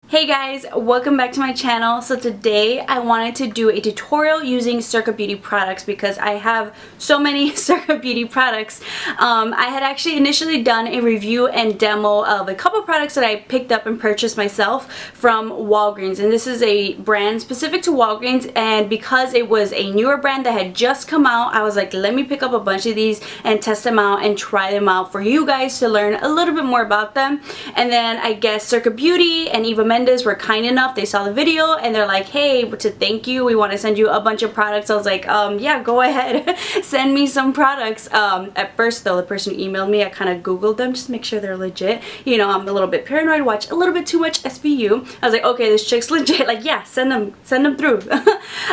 Hey guys, welcome back to my channel. So today I wanted to do a tutorial using Circa Beauty products because I have so many Circa Beauty products. I had actually initially done a review and demo of a couple products that I picked up and purchased myself from Walgreens, and this is a brand specific to Walgreens, and because it was a newer brand that had just come out, I was like, let me pick up a bunch of these and test them out and try them out for you guys to learn a little bit more about them. And then I guess Circa Beauty and Eva were kind enough, they saw the video and they're like, hey, to thank you, we want to send you a bunch of products. I was like, yeah, go ahead, send me some products. At first though, the person who emailed me, I kind of googled them just to make sure they're legit. You know, I'm a little bit paranoid, watch a little bit too much SVU. I was like, okay, this chick's legit, like, yeah, send them through.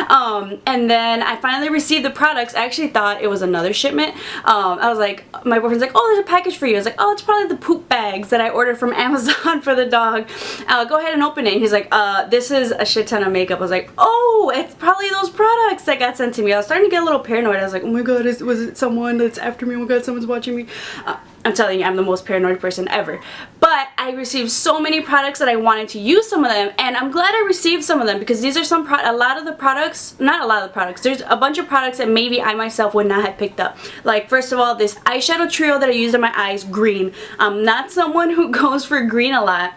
And then I finally received the products. I actually thought it was another shipment. I was like, my boyfriend's like, oh, there's a package for you. I was like, oh, it's probably the poop bags that I ordered from Amazon for the dog. Go ahead and open it. And he's like, this is a shit ton of makeup. I was like, oh, it's probably those products that got sent to me. I was starting to get a little paranoid. I was like, oh my god, was it someone that's after me? Oh my god, someone's watching me. I'm telling you, I'm the most paranoid person ever. But I received so many products that I wanted to use some of them, and I'm glad I received some of them because these are a lot of the products, not a lot of the products, there's a bunch of products that maybe I myself would not have picked up. Like, first of all, this eyeshadow trio that I used on my eyes, green. I'm not someone who goes for green a lot,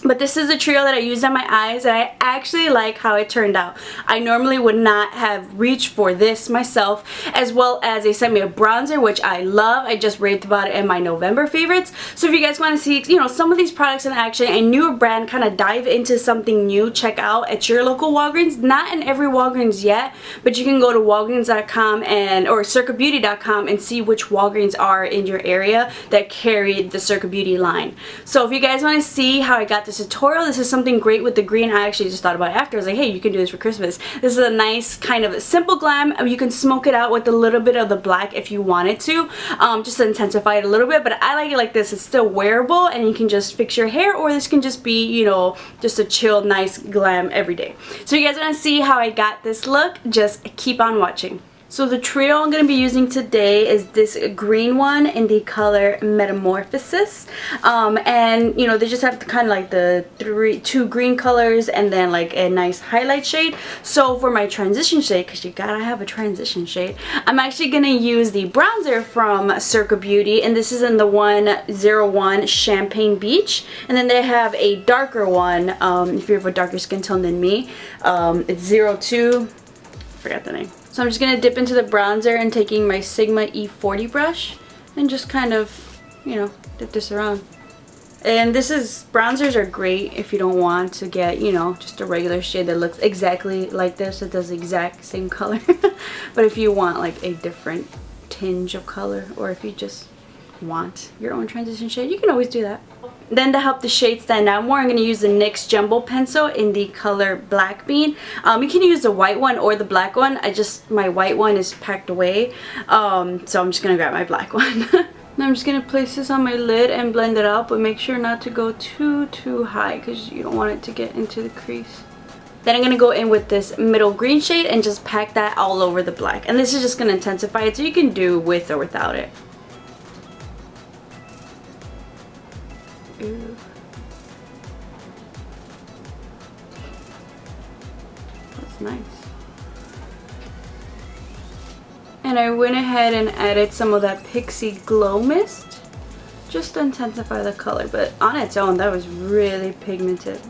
but this is a trio that I used on my eyes, and I actually like how it turned out. I normally would not have reached for this myself, as well as they sent me a bronzer, which I love. I just raved about it in my November favorites. So if you guys want to see, you know, some of these products in action, a newer brand, kind of dive into something new, check out at your local Walgreens. Not in every Walgreens yet, but you can go to walgreens.com or circabeauty.com and see which Walgreens are in your area that carry the Circa Beauty line. So if you guys want to see how I got this tutorial, this is something great with the green. I actually just thought about it after. I was like, hey, you can do this for Christmas. This is a nice kind of simple glam. You can smoke it out with a little bit of the black if you wanted to, just to intensify it a little bit, but I like it like this. It's still wearable and you can just fix your hair, or this can just be, you know, just a chill, nice glam every day. So you guys want to see how I got this look? Just keep on watching. So the trio I'm going to be using today is this green one in the color Metamorphosis, and you know, they just have kind of like the two green colors and then like a nice highlight shade. So for my transition shade, because you gotta have a transition shade, I'm actually going to use the bronzer from Circa Beauty, and this is in the 101 Champagne Beach, and then they have a darker one, if you have a darker skin tone than me, it's 02, forgot the name. So I'm just going to dip into the bronzer and taking my Sigma E40 brush and just kind of, you know, dip this around. And bronzers are great if you don't want to get, you know, just a regular shade that looks exactly like this. It does the exact same color. But if you want like a different tinge of color, or if you just want your own transition shade, you can always do that. Then to help the shade stand out more, I'm going to use the NYX Jumbo Pencil in the color Black Bean. You can use the white one or the black one. My white one is packed away, so I'm just going to grab my black one. I'm just going to place this on my lid and blend it out, but make sure not to go too high because you don't want it to get into the crease. Then I'm going to go in with this middle green shade and just pack that all over the black. And this is just going to intensify it, so you can do with or without it. Ooh. That's nice. And I went ahead and added some of that Pixi Glow Mist just to intensify the color, but on its own that was really pigmented.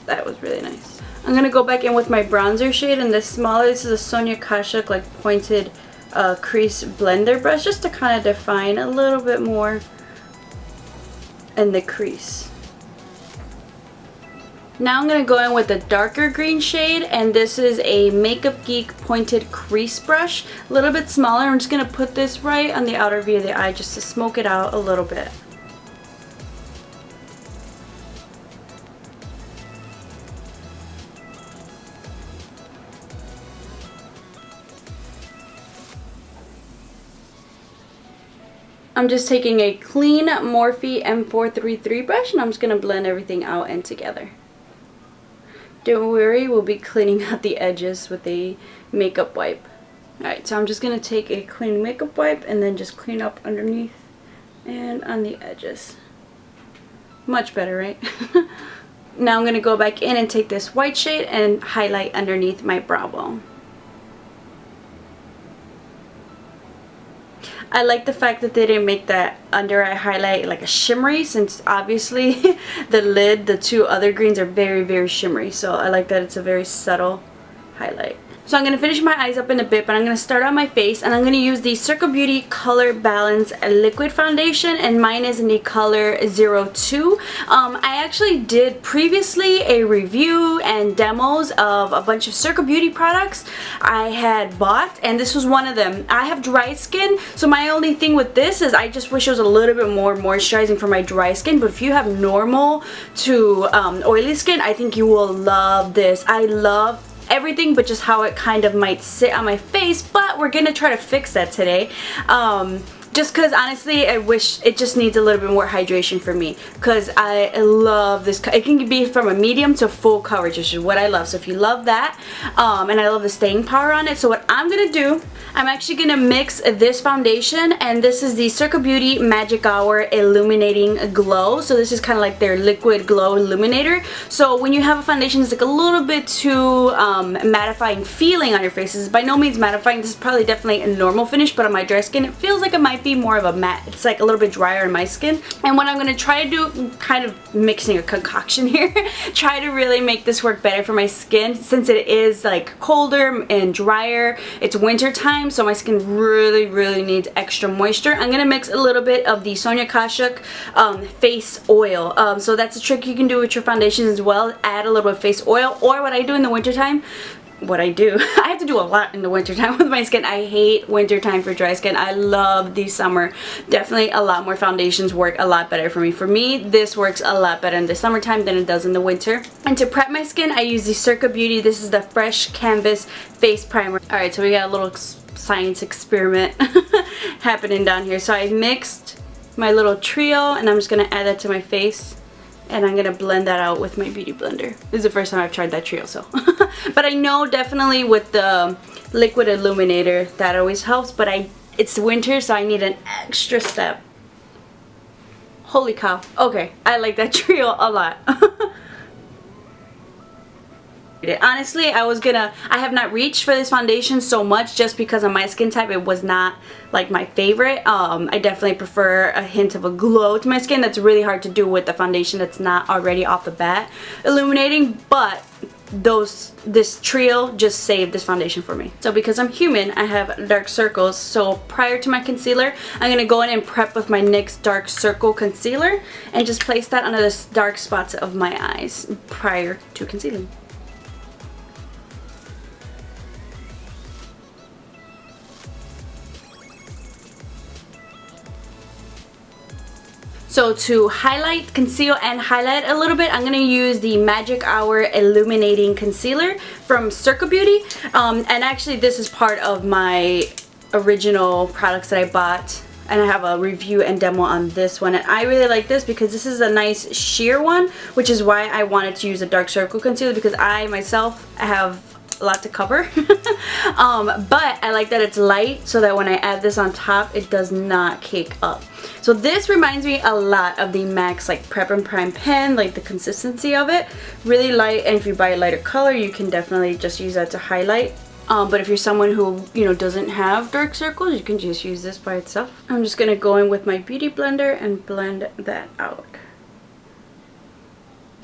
That was really nice. I'm gonna go back in with my bronzer shade, and this is a Sonia Kashuk like pointed crease blender brush, just to kind of define a little bit more in the crease. Now I'm going to go in with a darker green shade, and this is a Makeup Geek pointed crease brush, a little bit smaller. I'm just going to put this right on the outer V of the eye just to smoke it out a little bit. I'm just taking a clean Morphe M433 brush, and I'm just going to blend everything out and together. Don't worry, we'll be cleaning out the edges with a makeup wipe. Alright, so I'm just going to take a clean makeup wipe and then just clean up underneath and on the edges. Much better, right? Now I'm going to go back in and take this white shade and highlight underneath my brow bone. I like the fact that they didn't make that under eye highlight like a shimmery, since obviously the two other greens are very, very shimmery. So I like that it's a very subtle highlight. So I'm going to finish my eyes up in a bit, but I'm going to start on my face, and I'm going to use the Circa Beauty Color Balance Liquid Foundation, and mine is in the color 02. I actually did previously a review and demos of a bunch of Circa Beauty products I had bought, and this was one of them. I have dry skin, so my only thing with this is I just wish it was a little bit more moisturizing for my dry skin, but if you have normal to oily skin, I think you will love this. I love everything but just how it kind of might sit on my face, but we're gonna try to fix that today. Just because honestly I wish it just needs a little bit more hydration for me, because I love this. It can be from a medium to full coverage, which is what I love. So if you love that, and I love the staying power on it, so what I'm gonna do, I'm actually gonna mix this foundation, and this is the Circa Beauty Magic Hour Illuminating Glow. So this is kind of like their liquid glow illuminator. So when you have a foundation that's like a little bit too mattifying feeling on your face, this is by no means mattifying. This is probably definitely a normal finish, but on my dry skin it feels like it might be more of a matte. It's like a little bit drier in my skin. And what I'm going to try to do, kind of mixing a concoction here, try to really make this work better for my skin, since it is like colder and drier. It's winter time, so my skin really needs extra moisture. I'm going to mix a little bit of the Sonia Kashuk face oil. So that's a trick you can do with your foundations as well. Add a little bit of face oil, or what I do in the winter time, I have to do a lot in the winter time with my skin. I hate winter time for dry skin. I love the summer. Definitely a lot more foundations work a lot better for me. For me, this works a lot better in the summertime than it does in the winter. And to prep my skin, I use the Circa Beauty. This is the Fresh Canvas Face Primer. Alright, so we got a little science experiment happening down here. So I mixed my little trio, and I'm just going to add that to my face. And I'm going to blend that out with my beauty blender. This is the first time I've tried that trio, so. But I know definitely with the liquid illuminator that always helps, but it's winter, so I need an extra step. Holy cow. Okay, I like that trio a lot. Honestly, I have not reached for this foundation so much just because of my skin type. It was not like my favorite. I definitely prefer a hint of a glow to my skin. That's really hard to do with the foundation that's not already off the bat illuminating, but this trio just saved this foundation for me. So because I'm human, I have dark circles, so prior to my concealer, I'm going to go in and prep with my NYX Dark Circle Concealer and just place that under the dark spots of my eyes prior to concealing. So to highlight, conceal, and highlight a little bit, I'm going to use the Magic Hour Illuminating Concealer from Circa Beauty. And actually this is part of my original products that I bought. And I have a review and demo on this one. And I really like this because this is a nice sheer one, which is why I wanted to use a dark circle concealer, because I myself have a lot to cover. But I like that it's light, so that when I add this on top, it does not cake up. So this reminds me a lot of the MAC's like Prep and Prime pen, like the consistency of it. Really light, and if you buy a lighter color, you can definitely just use that to highlight. But if you're someone who, doesn't have dark circles, you can just use this by itself. I'm just going to go in with my beauty blender and blend that out.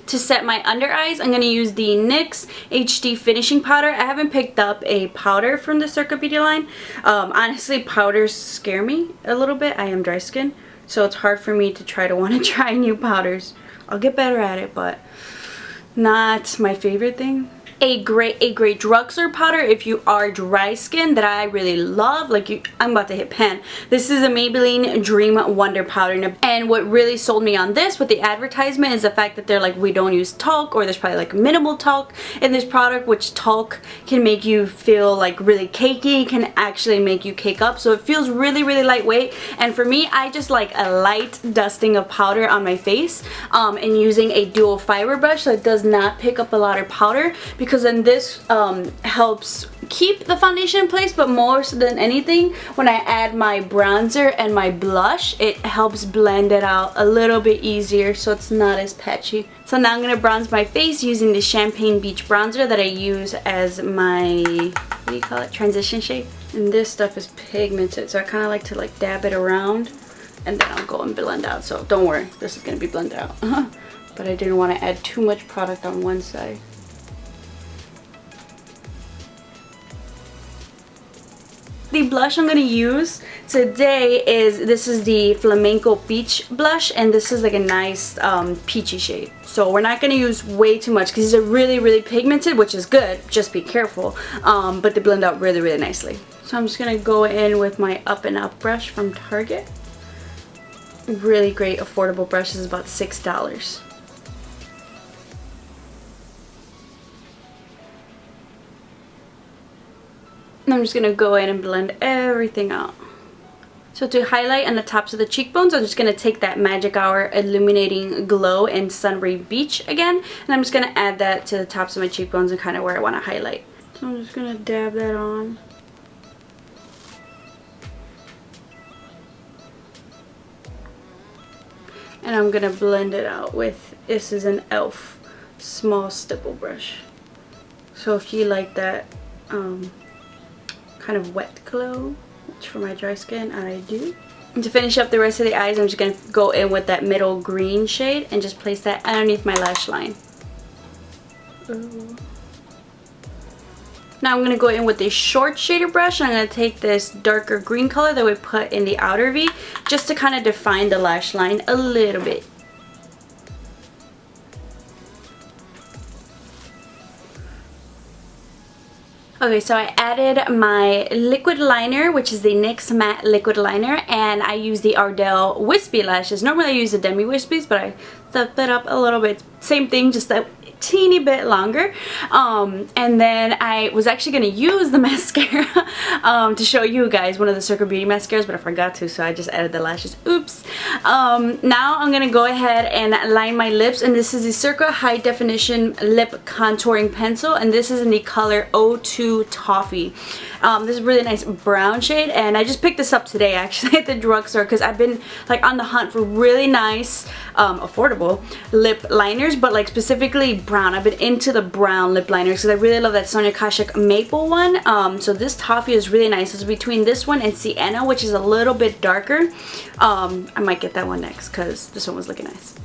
To set my under eyes, I'm going to use the NYX HD Finishing Powder. I haven't picked up a powder from the Circa Beauty line. Honestly, powders scare me a little bit. I am dry skin, so it's hard for me to want to try new powders. I'll get better at it, but not my favorite thing. A great drugstore powder if you are dry skin that I really love. I'm about to hit pan. This is a Maybelline Dream Wonder powder, and what really sold me on this with the advertisement is the fact that they're like, we don't use talc, or there's probably like minimal talc in this product, which talc can make you feel like really cakey, can actually make you cake up. So it feels really lightweight, and for me, I just like a light dusting of powder on my face, and using a dual fiber brush so it does not pick up a lot of powder, because then this helps keep the foundation in place, but more so than anything, when I add my bronzer and my blush, it helps blend it out a little bit easier so it's not as patchy. So now I'm going to bronze my face using the Champagne Beach bronzer that I use as my, what do you call it, transition shade. And this stuff is pigmented, so I kind of like to like dab it around and then I'll go and blend out. So don't worry, this is going to be blended out. But I didn't want to add too much product on one side. The blush I'm going to use today this is the Flamenco Peach blush, and this is like a nice peachy shade. So we're not going to use way too much because these are really pigmented, which is good, just be careful, but they blend out really nicely. So I'm just going to go in with my Up and Up brush from Target. Really great affordable brush. This is about $6. And I'm just going to go in and blend everything out. So to highlight on the tops of the cheekbones, I'm just going to take that Magic Hour Illuminating Glow in Sunray Beach again. And I'm just going to add that to the tops of my cheekbones and kind of where I want to highlight. So I'm just going to dab that on. And I'm going to blend it out with, this is an e.l.f. small stipple brush. So if you like that kind of wet glow, which for my dry skin I do. And to finish up the rest of the eyes, I'm just going to go in with that middle green shade and just place that underneath my lash line. Ooh. Now I'm going to go in with this short shader brush and I'm going to take this darker green color that we put in the outer V just to kind of define the lash line a little bit. Okay, so I added my liquid liner, which is the NYX Matte Liquid Liner, and I use the Ardell Wispy lashes. Normally I use the Demi Wispies, but I stepped it up a little bit. Same thing, just a teeny bit longer. And then I was actually going to use the mascara to show you guys one of the Circa Beauty mascaras, but I forgot to, so I just added the lashes. Oops. Now I'm going to go ahead and line my lips, and this is the Circa High Definition Lip Contouring Pencil, and this is in the color 02 Toffee. This is a really nice brown shade, and I just picked this up today actually at the drugstore because I've been like on the hunt for really nice affordable lip liners, but like specifically brown. I've been into the brown lip liners because I really love that Sonia Kashuk maple one. So this Toffee is really nice. It's between this one and Sienna, which is a little bit darker. I might get that one next because this one was looking nice.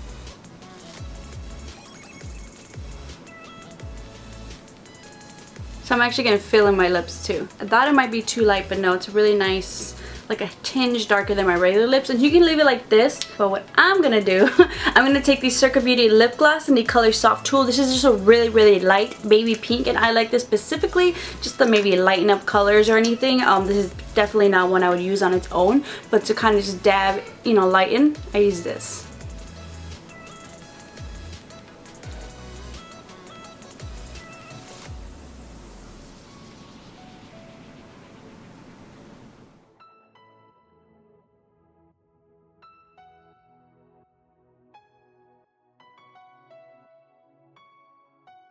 So I'm actually going to fill in my lips too. I thought it might be too light, but no, it's really nice, like a tinge darker than my regular lips. And you can leave it like this, but what I'm going to do, I'm going to take the Circa Beauty lip gloss in the color Soft Tulle. This is just a really light baby pink, and I like this specifically just to maybe lighten up colors or anything. This is definitely not one I would use on its own, but to kind of just dab, you know, lighten, I use this.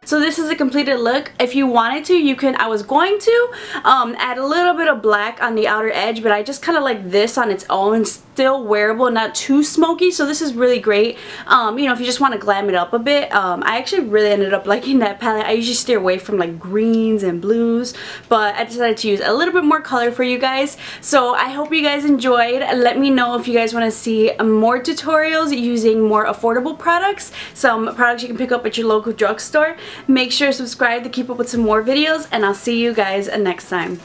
So this is a completed look. If you wanted to, you can, I was going to add a little bit of black on the outer edge, but I just kind of like this on its own, still wearable, not too smoky. So this is really great. You know, if you just want to glam it up a bit. I actually really ended up liking that palette. I usually steer away from like greens and blues, but I decided to use a little bit more color for you guys. So I hope you guys enjoyed. Let me know if you guys want to see more tutorials using more affordable products, some products you can pick up at your local drugstore. Make sure to subscribe to keep up with some more videos, and I'll see you guys next time.